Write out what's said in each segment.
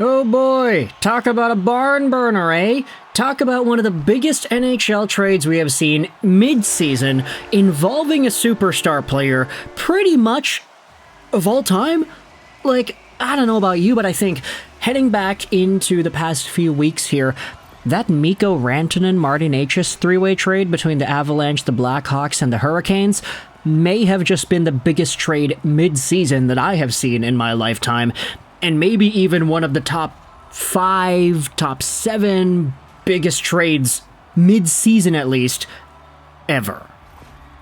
Oh boy, talk about a barn burner, eh? Talk about one of the biggest NHL trades we have seen mid-season involving a superstar player pretty much of all time. Like, I don't know about you, but I think heading back into the past few weeks here, that Mikko Rantanen Marty Necas three-way trade between the Avalanche, the Blackhawks, and the Hurricanes may have just been the biggest trade mid-season that I have seen in my lifetime, and maybe even one of the top 5, top 7 biggest trades, mid-season at least, ever.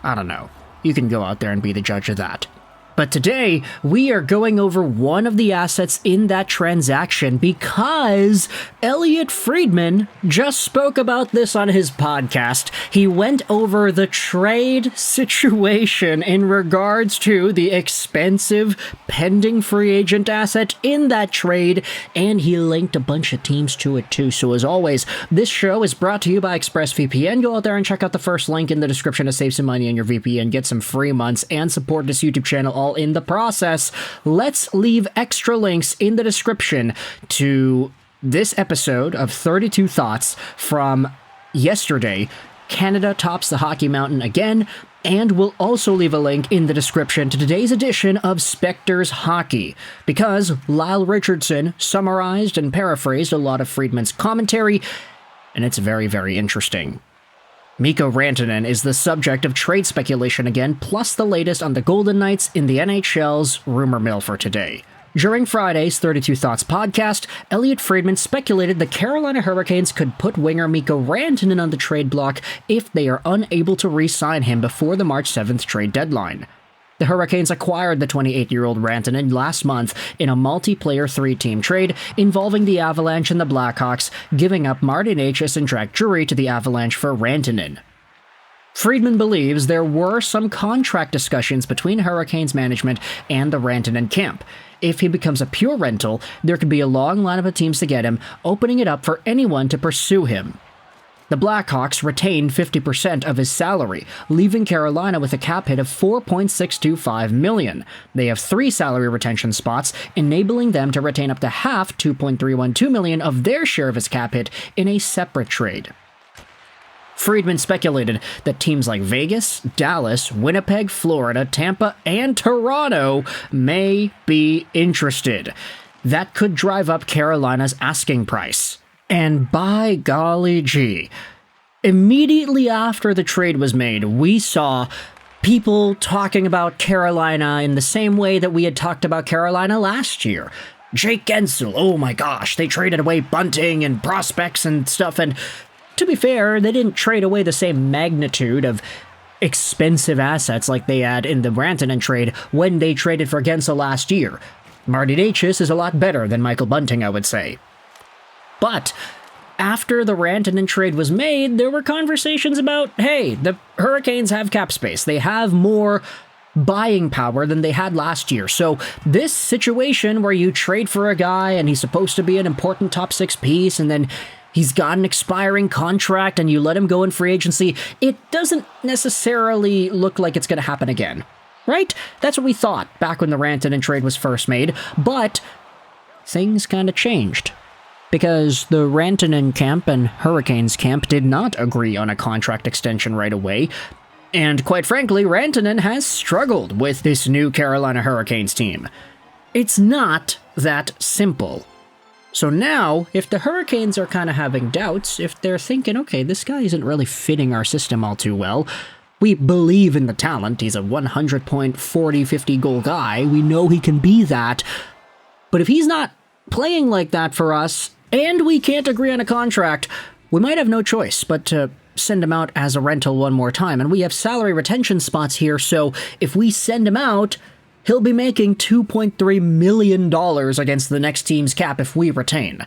I don't know. You can go out there and be the judge of that. But today, we are going over one of the assets in that transaction because Elliotte Friedman just spoke about this on his podcast. He went over the trade situation in regards to the expensive pending free agent asset in that trade, and he linked a bunch of teams to it too. So as always, this show is brought to you by ExpressVPN. Go out there and check out the first link in the description to save some money on your VPN, get some free months, and support this YouTube channel all in the process. Let's leave extra links in the description to this episode of 32 Thoughts from yesterday. Canada tops the Hockey Mountain again, and we'll also leave a link in the description to today's edition of Spectre's Hockey, because Lyle Richardson summarized and paraphrased a lot of Friedman's commentary, and it's very, very interesting. Mikko Rantanen is the subject of trade speculation again, plus the latest on the Golden Knights in the NHL's rumor mill for today. During Friday's 32 Thoughts podcast, Elliotte Friedman speculated the Carolina Hurricanes could put winger Mikko Rantanen on the trade block if they are unable to re-sign him before the March 7th trade deadline. The Hurricanes acquired the 28-year-old Rantanen last month in a multiplayer 3-team trade involving the Avalanche and the Blackhawks, giving up Marty Necas and Zach Drury to the Avalanche for Rantanen. Friedman believes there were some contract discussions between Hurricanes management and the Rantanen camp. If he becomes a pure rental, there could be a long lineup of teams to get him, opening it up for anyone to pursue him. The Blackhawks retained 50% of his salary, leaving Carolina with a cap hit of $4.625 million. They have 3 salary retention spots, enabling them to retain up to half $2.312 million of their share of his cap hit in a separate trade. Friedman speculated that teams like Vegas, Dallas, Winnipeg, Florida, Tampa, and Toronto may be interested. That could drive up Carolina's asking price. And by golly gee, immediately after the trade was made, we saw people talking about Carolina in the same way that we had talked about Carolina last year. Jake Guentzel, oh my gosh, they traded away Bunting and prospects and stuff, and to be fair, they didn't trade away the same magnitude of expensive assets like they had in the Rantanen trade when they traded for Guentzel last year. Marty Necas is a lot better than Michael Bunting, I would say. But after the Rantanen trade was made, there were conversations about, hey, the Hurricanes have cap space. They have more buying power than they had last year. So this situation where you trade for a guy and he's supposed to be an important top 6 piece and then he's got an expiring contract and you let him go in free agency, it doesn't necessarily look like it's going to happen again. Right? That's what we thought back when the Rantanen trade was first made, but things kind of changed. Because the Rantanen camp and Hurricanes camp did not agree on a contract extension right away, and quite frankly, Rantanen has struggled with this new Carolina Hurricanes team. It's not that simple. So now, if the Hurricanes are kind of having doubts, if they're thinking, okay, this guy isn't really fitting our system all too well, we believe in the talent, he's a 100-point, 40, 50-goal guy, we know he can be that, but if he's not playing like that for us, and we can't agree on a contract, we might have no choice but to send him out as a rental one more time. And we have salary retention spots here, so if we send him out, he'll be making $2.3 million against the next team's cap if we retain.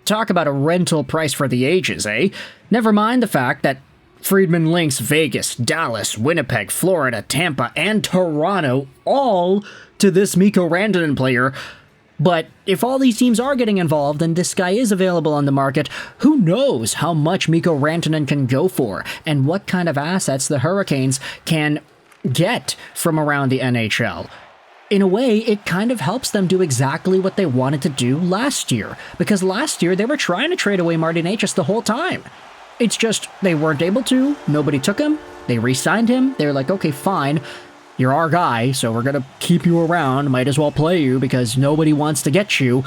Talk about a rental price for the ages, eh? Never mind the fact that Friedman links Vegas, Dallas, Winnipeg, Florida, Tampa, and Toronto all to this Mikko Rantanen player. But if all these teams are getting involved and this guy is available on the market, who knows how much Mikko Rantanen can go for and what kind of assets the Hurricanes can get from around the NHL. in a way, it kind of helps them do exactly what they wanted to do last year. Because last year, they were trying to trade away Marty Necas the whole time. It's just, they weren't able to, nobody took him, they re-signed him, they were like, okay, fine, you're our guy, so we're gonna keep you around, might as well play you because nobody wants to get you.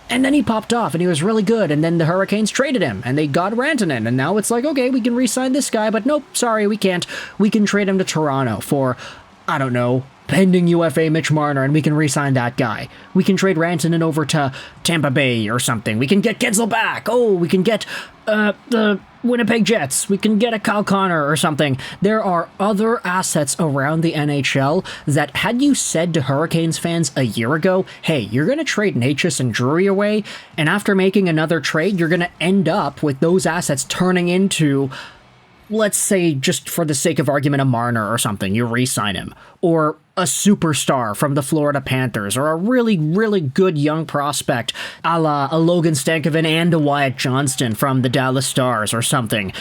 And then he popped off, and he was really good, and then the Hurricanes traded him, and they got Rantanen, and now it's like, okay, we can re-sign this guy, but nope, sorry, we can't. We can trade him to Toronto for, I don't know, pending UFA Mitch Marner, and we can re-sign that guy. We can trade Rantanen over to Tampa Bay or something. We can get Gensel back. Oh, we can get the Winnipeg Jets. We can get a Kyle Connor or something. There are other assets around the NHL that, had you said to Hurricanes fans a year ago, hey, you're going to trade Necas and Drury away, and after making another trade, you're going to end up with those assets turning into, let's say, just for the sake of argument, a Marner or something, you re-sign him. Or a superstar from the Florida Panthers, or a really, really good young prospect, a la a Logan Stankoven and a Wyatt Johnston from the Dallas Stars or something.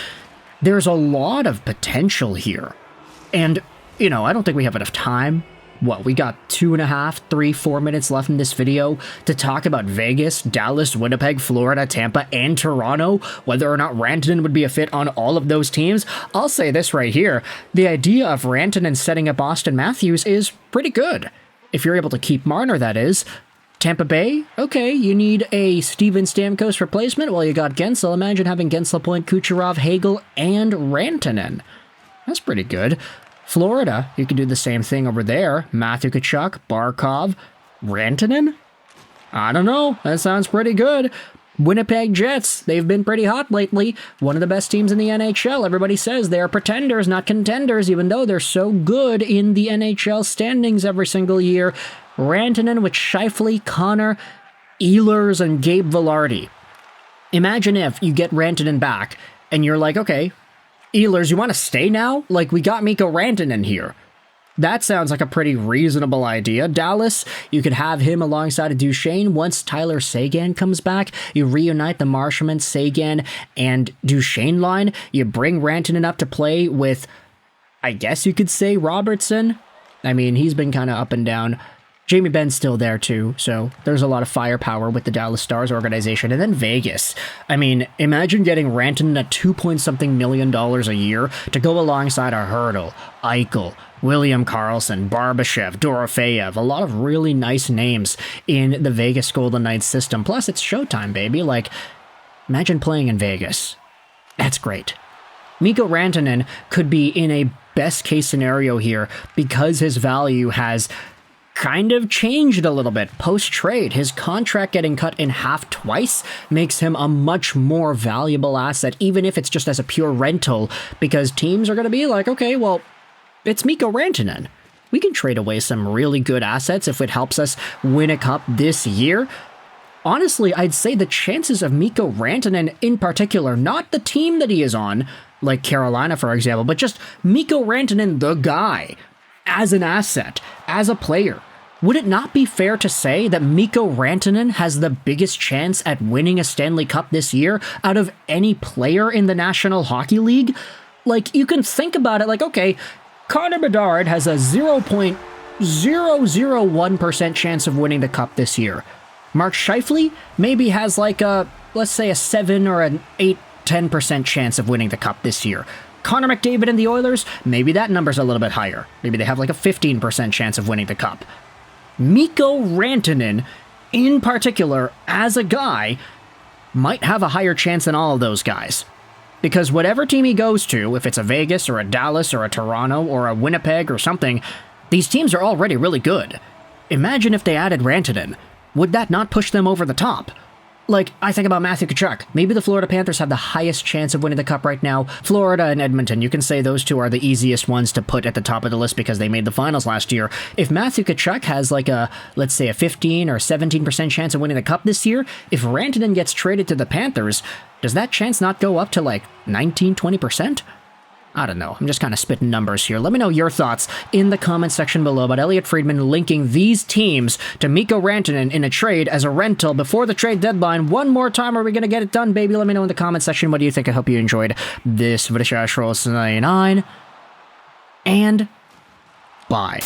There's a lot of potential here. And, you know, I don't think we have enough time. What, we got 2.5, 3, 4 minutes left in this video to talk about Vegas, Dallas, Winnipeg, Florida, Tampa, and Toronto, whether or not Rantanen would be a fit on all of those teams. I'll say this right here, the idea of Rantanen setting up Austin Matthews is pretty good. If you're able to keep Marner, that is. Tampa Bay, okay, you need a Steven Stamkos replacement? Well, you got Gensel. Imagine having Gensel, Point, Kucherov, Hagel, and Rantanen. That's pretty good. Florida, you can do the same thing over there. Matthew Tkachuk, Barkov, Rantanen? I don't know. That sounds pretty good. Winnipeg Jets, they've been pretty hot lately. One of the best teams in the NHL. Everybody says they are pretenders, not contenders, even though they're so good in the NHL standings every single year. Rantanen with Scheifele, Connor, Ehlers, and Gabe Vilardi. Imagine if you get Rantanen back, and you're like, okay, Ehlers, you want to stay now? Like, we got Mikko Rantanen here. That sounds like a pretty reasonable idea. Dallas, you could have him alongside of Duchesne. Once Tyler Seguin comes back, you reunite the Marchment, Seguin, and Duchesne line. You bring Rantanen up to play with, I guess you could say, Robertson. I mean, he's been kind of up and down. Jamie Benn's still there too, so there's a lot of firepower with the Dallas Stars organization. And then Vegas. I mean, imagine getting Rantanen at $2-something million a year to go alongside a Hurdle, Eichel, William Karlsson, Barbashev, Dorofeyev, a lot of really nice names in the Vegas Golden Knights system. Plus, it's showtime, baby. Like, imagine playing in Vegas. That's great. Mikko Rantanen could be in a best-case scenario here because his value has kind of changed a little bit post-trade. His contract getting cut in half twice makes him a much more valuable asset, even if it's just as a pure rental, because teams are going to be like, okay, well, it's Mikko Rantanen. We can trade away some really good assets if it helps us win a cup this year. Honestly, I'd say the chances of Mikko Rantanen in particular, not the team that he is on, like Carolina, for example, but just Mikko Rantanen, the guy, as an asset, as a player. Would it not be fair to say that Mikko Rantanen has the biggest chance at winning a Stanley Cup this year out of any player in the National Hockey League? Like, you can think about it like, okay, Connor Bedard has a 0.001% chance of winning the Cup this year. Mark Scheifele maybe has like a, let's say, a 7 or an 8, 10% chance of winning the Cup this year. Connor McDavid and the Oilers, maybe that number's a little bit higher. Maybe they have like a 15% chance of winning the Cup. Mikko Rantanen, in particular, as a guy, might have a higher chance than all of those guys. Because whatever team he goes to, if it's a Vegas or a Dallas or a Toronto or a Winnipeg or something, these teams are already really good. Imagine if they added Rantanen. Would that not push them over the top? Like, I think about Matthew Tkachuk. Maybe the Florida Panthers have the highest chance of winning the Cup right now. Florida and Edmonton, you can say those two are the easiest ones to put at the top of the list because they made the finals last year. If Matthew Tkachuk has like a, let's say, a 15 or 17% chance of winning the Cup this year, if Rantanen gets traded to the Panthers, does that chance not go up to like 19, 20%? I don't know. I'm just kind of spitting numbers here. Let me know your thoughts in the comment section below about Elliotte Friedman linking these teams to Mikko Rantanen in a trade as a rental before the trade deadline. One more time, are we going to get it done, baby? Let me know in the comment section. What do you think? I hope you enjoyed this video. And bye.